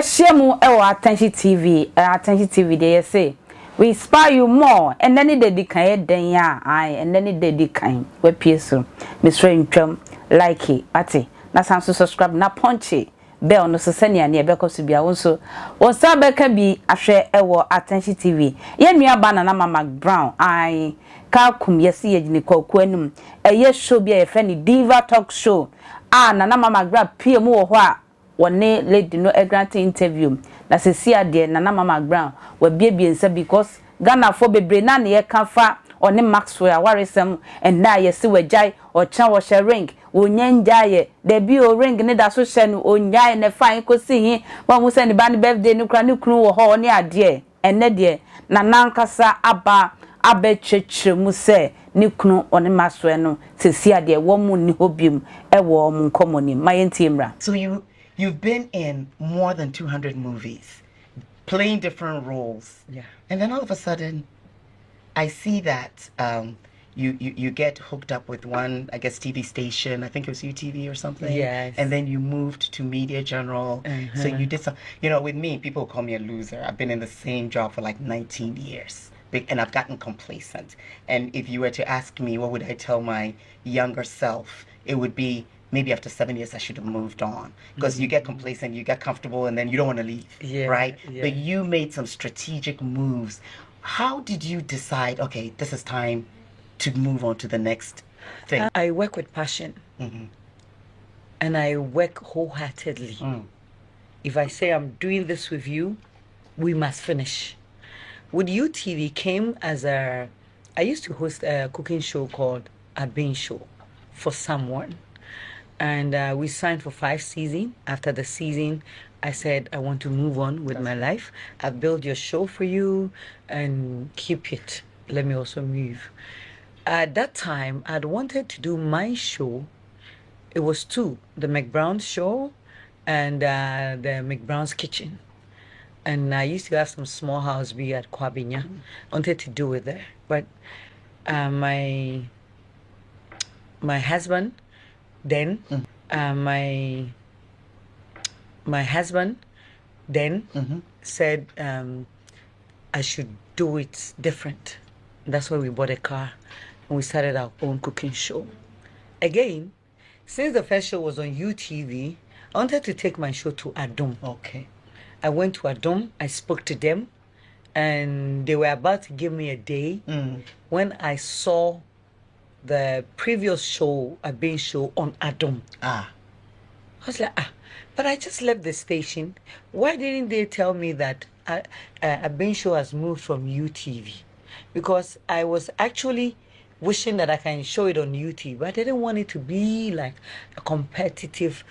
Yeshemu ewa attention TV they say we inspire you more and then they can den ya and then they can we pieso Mr. Ntwam like it ati na sanso subscribe na punch bell no so senia na ebe koso bia wonso wonsa beka bi ahwe ewo attention TV ye nua ba na mama Mcbrown ka kum yesi yegini kwaku anum eye show bia ye fe ni diva talk show na mama Mcbrown PM wo ho a wone lady no grant interview na sesi ade na mama Mcbrown wa biebie nsa because Ghana for bebre na ne kafa one Maxwell waresem and na yesi wajai o chan wo she ring onyanjaye de bi o ring ne da so she no onyaye ne fine ko si hi wa mu se ne ba ne birthday ne kra ne kunu wo ho ne ade enne de na nankasa aba abechechire mu se ne kunu one Maxwell no sesi ade wo mu ni hobiem e wo mu nkomoni mayentimra. So you've been in more than 200 movies, playing different roles. Yeah. And then all of a sudden, I see that you get hooked up with one, I guess, TV station. I think it was UTV or something. Yes. And then you moved to Media General. So you did some, with me, people call me a loser. I've been in the same job for like 19 years. And I've gotten complacent. And if you were to ask me, what would I tell my younger self? It would be, maybe after 7 years, I should have moved on. Because you get complacent, you get comfortable, and then you don't want to leave, right? Yeah. But you made some strategic moves. How did you decide, okay, this is time to move on to the next thing? I work with passion. And I work wholeheartedly. If I say I'm doing this with you, we must finish. With UTV came as I used to host a cooking show called A Bean Show for someone. And we signed for 5 seasons. After the season, I said, I want to move on with my life. I've built your show for you and keep it. Let me also move. At that time, I'd wanted to do my show. It was 2, the Mcbrown show and the Mcbrown's Kitchen. And I used to have some small house be at Kwabinya. I wanted to do it there. But my husband, then my husband then said I should do it different. That's why we bought a car and we started our own cooking show. Again, since the first show was on UTV, I wanted to take my show to Adom. Okay. I went to Adom, I spoke to them, and they were about to give me a day when I saw the previous show, a Bean show on Adom. I was like, but I just left the station. Why didn't they tell me that a Bean show has moved from UTV? Because I was actually wishing that I can show it on UTV, but I didn't want it to be like a competitive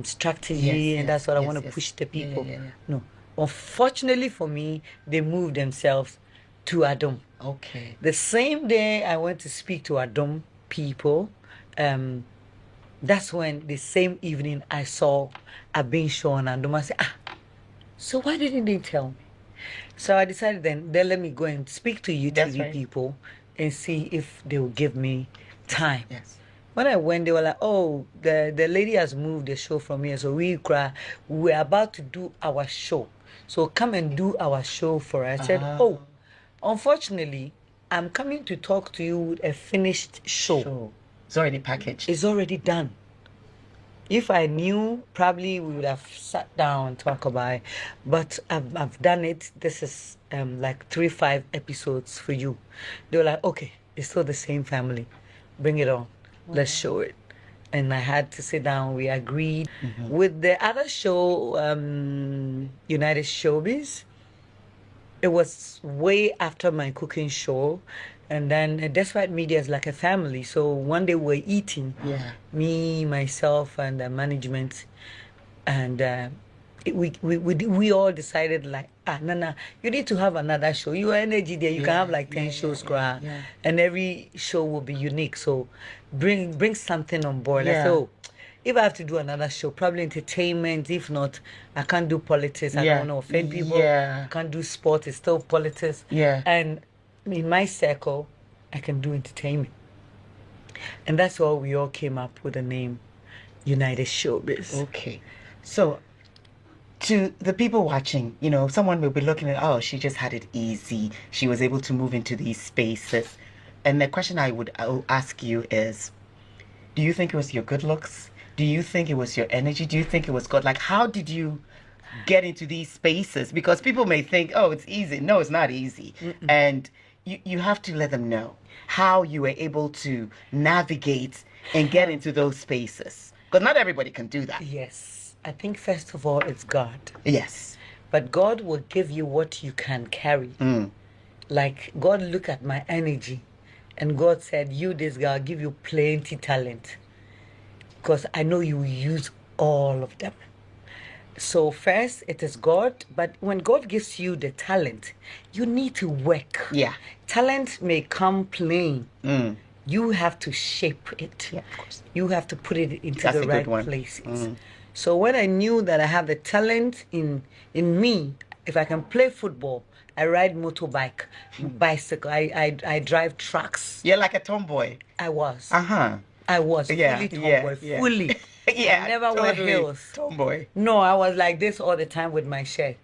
strategy, and that's what I want to push the people. No. Unfortunately for me, they moved themselves to Adom. Okay. The same day I went to speak to Adom people, that's when the same evening I saw a Bean show on Adom. I said, so why didn't they tell me? So I decided then let me go and speak to UTV people and see if they will give me time. Yes. When I went, they were like, oh, the lady has moved the show from here, so we're about to do our show. So come and do our show for us. I said, oh, unfortunately, I'm coming to talk to you with a finished show. It's already packaged. It's already done. If I knew, probably we would have sat down and talked about it. But I've done it. This is like 3-5 episodes for you. They were like, okay, it's still the same family. Bring it on. Let's show it. And I had to sit down. We agreed. With the other show, United Showbiz, it was way after my cooking show. And then Despite Media is like a family. So one day we're eating, me, myself, and the management. And we all decided like, Nana, you need to have another show. Your energy there, you can have like 10 shows, and every show will be unique. So bring something on board. Like, so if I have to do another show, probably entertainment. If not, I can't do politics. I don't want to offend people. I can't do sport. It's still politics. And in my circle, I can do entertainment. And that's how we all came up with the name United Showbiz. Okay. So to the people watching, you know, someone will be looking at, oh, she just had it easy. She was able to move into these spaces. And the question I will ask you is, do you think it was your good looks? Do you think it was your energy? Do you think it was God? Like, how did you get into these spaces? Because people may think, oh, it's easy. No, it's not easy. And you have to let them know how you were able to navigate and get into those spaces. Because not everybody can do that. Yes. I think first of all, it's God. Yes. But God will give you what you can carry. Like, God looked at my energy and God said, you, this girl, I'll give you plenty talent. Because I know you will use all of them. So first, it is God. But when God gives you the talent, you need to work. Yeah. Talent may come plain. You have to shape it. Yeah, of course. You have to put it into That's the a right good one. places. So when I knew that I have the talent in me, if I can play football, I ride motorbike, bicycle, I drive trucks. You're like a tomboy. I was. I was fully tomboy, fully. Yeah, I never wear heels. Tomboy. No, I was like this all the time with my shirt.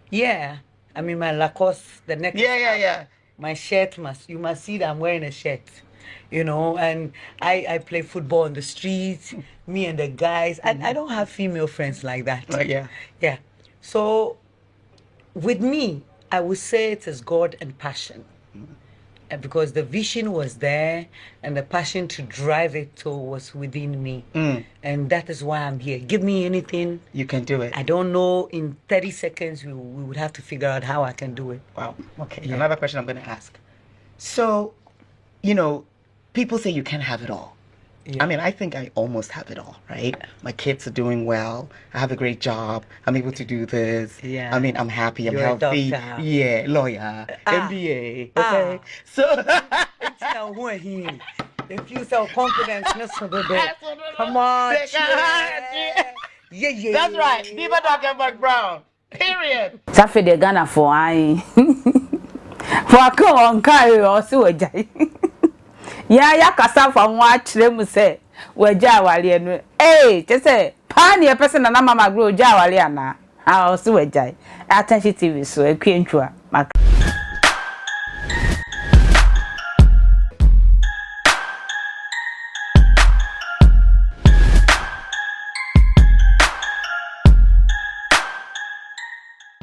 Yeah. I mean, my Lacoste, the neck. Yeah. My shirt you must see that I'm wearing a shirt, you know, and I play football on the streets, me and the guys. I don't have female friends like that. Oh, yeah. Yeah. So with me, I would say it is God and passion. Because the vision was there and the passion to drive it was within me. And that is why I'm here. Give me anything. You can do it. I don't know. In 30 seconds, we would have to figure out how I can do it. Wow. Okay. Yeah. Another question I'm going to ask. So, you know, people say you can't have it all. Yeah. I mean, I think I almost have it all, right? My kids are doing well. I have a great job. I'm able to do this. Yeah. I mean, I'm happy. I'm You're healthy. a doctor. Yeah, lawyer, MBA. Okay. So if you sell confidence, come on. Yeah. That's right. Viva Dr. Mcbrown. Period. Safi de Ghana for I. For come on carry or so jai. Ya kasa fa nwa akire mu se waja awale no just say pa ne person na mama grow ja awale ana ha o so wajai Attention TV so ekwentua